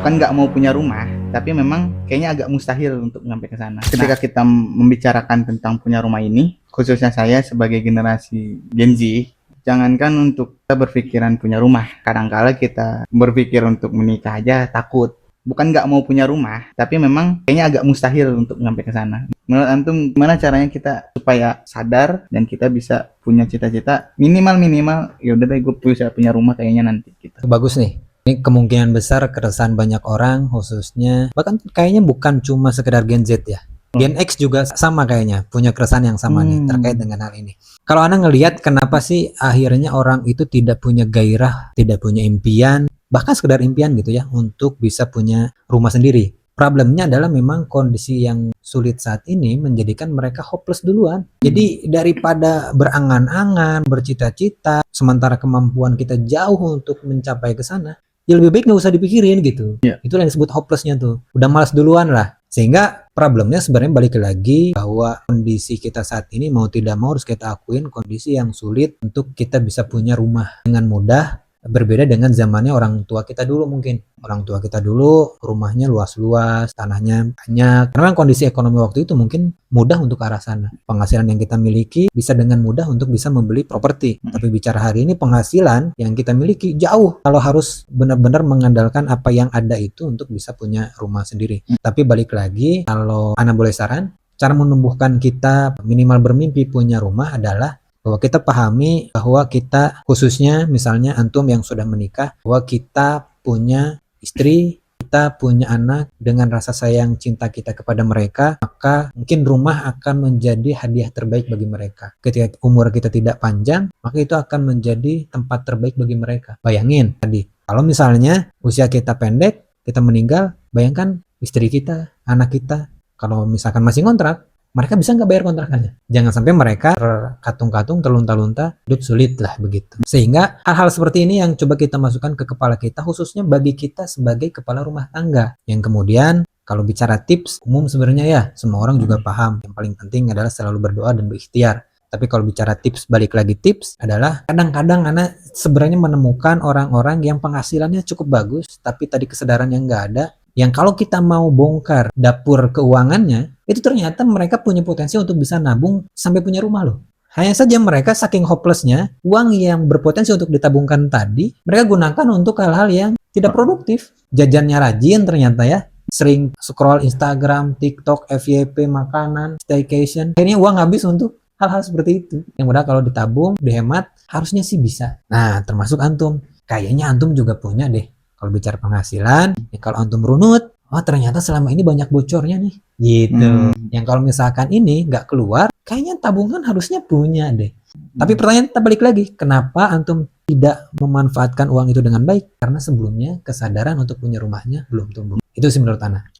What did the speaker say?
bukan nggak mau punya rumah, tapi memang kayaknya agak mustahil untuk sampai ke sana. Ketika kita membicarakan tentang punya rumah ini, khususnya saya sebagai generasi Gen Z, jangankan untuk kita berpikiran punya rumah, kadangkala kita berpikir untuk menikah aja takut. Bukan nggak mau punya rumah, tapi memang kayaknya agak mustahil untuk sampai ke sana. Menurut antum gimana caranya kita supaya sadar dan kita bisa punya cita-cita minimal ya udah deh gue bisa punya rumah kayaknya nanti gitu. Bagus nih. Ini kemungkinan besar keresahan banyak orang, khususnya bahkan kayaknya bukan cuma sekedar Gen Z ya. Gen X juga sama kayaknya, punya keresahan yang sama nih terkait dengan hal ini. Kalau Anda ngelihat kenapa sih akhirnya orang itu tidak punya gairah, tidak punya impian, bahkan sekedar impian gitu ya, untuk bisa punya rumah sendiri. Problemnya adalah memang kondisi yang sulit saat ini menjadikan mereka hopeless duluan. Jadi daripada berangan-angan, bercita-cita, sementara kemampuan kita jauh untuk mencapai ke sana, ya lebih baik nggak usah dipikirin gitu. Itulah yang disebut hopelessnya tuh. Udah malas duluan lah. Sehingga problemnya sebenarnya balik lagi bahwa kondisi kita saat ini mau tidak mau harus kita akuin kondisi yang sulit untuk kita bisa punya rumah dengan mudah. Berbeda dengan zamannya orang tua kita dulu mungkin. Orang tua kita dulu rumahnya luas-luas, tanahnya banyak. Karena kondisi ekonomi waktu itu mungkin mudah untuk ke arah sana. Penghasilan yang kita miliki bisa dengan mudah untuk bisa membeli properti. Tapi bicara hari ini penghasilan yang kita miliki jauh kalau harus benar-benar mengandalkan apa yang ada itu untuk bisa punya rumah sendiri. Tapi balik lagi, kalau Ana boleh saran, cara menumbuhkan kita minimal bermimpi punya rumah adalah bahwa kita pahami bahwa kita khususnya misalnya antum yang sudah menikah, bahwa kita punya istri, kita punya anak, dengan rasa sayang cinta kita kepada mereka, maka mungkin rumah akan menjadi hadiah terbaik bagi mereka. Ketika umur kita tidak panjang, maka itu akan menjadi tempat terbaik bagi mereka. Bayangin tadi, kalau misalnya usia kita pendek, kita meninggal, bayangkan istri kita, anak kita, kalau misalkan masih ngontrak, mereka bisa nggak bayar kontrakannya? Jangan sampai mereka terkatung-katung, terlunta-lunta, hidup sulit lah begitu. Sehingga hal-hal seperti ini yang coba kita masukkan ke kepala kita, khususnya bagi kita sebagai kepala rumah tangga. Yang kemudian kalau bicara tips umum sebenarnya ya semua orang juga paham. Yang paling penting adalah selalu berdoa dan berikhtiar. Tapi kalau bicara tips, balik lagi tips adalah kadang-kadang Ana sebenarnya menemukan orang-orang yang penghasilannya cukup bagus, tapi tadi kesadaran yang nggak ada. Yang kalau kita mau bongkar dapur keuangannya, itu ternyata mereka punya potensi untuk bisa nabung sampai punya rumah loh. Hanya saja mereka saking hopelessnya, uang yang berpotensi untuk ditabungkan tadi, mereka gunakan untuk hal-hal yang tidak produktif. Jajannya rajin ternyata ya, sering scroll Instagram, TikTok, FYP, makanan, staycation. Akhirnya uang habis untuk hal-hal seperti itu. Yang mudah kalau ditabung, dihemat, harusnya sih bisa. Nah, termasuk antum. Kayaknya antum juga punya deh. Kalau bicara penghasilan, ya kalau antum runut, oh ternyata selama ini banyak bocornya nih, gitu. Yang kalau misalkan ini nggak keluar, kayaknya tabungan harusnya punya deh. Tapi pertanyaan kita balik lagi, kenapa antum tidak memanfaatkan uang itu dengan baik? Karena sebelumnya kesadaran untuk punya rumahnya belum tumbuh. Itu sih menurut Ana.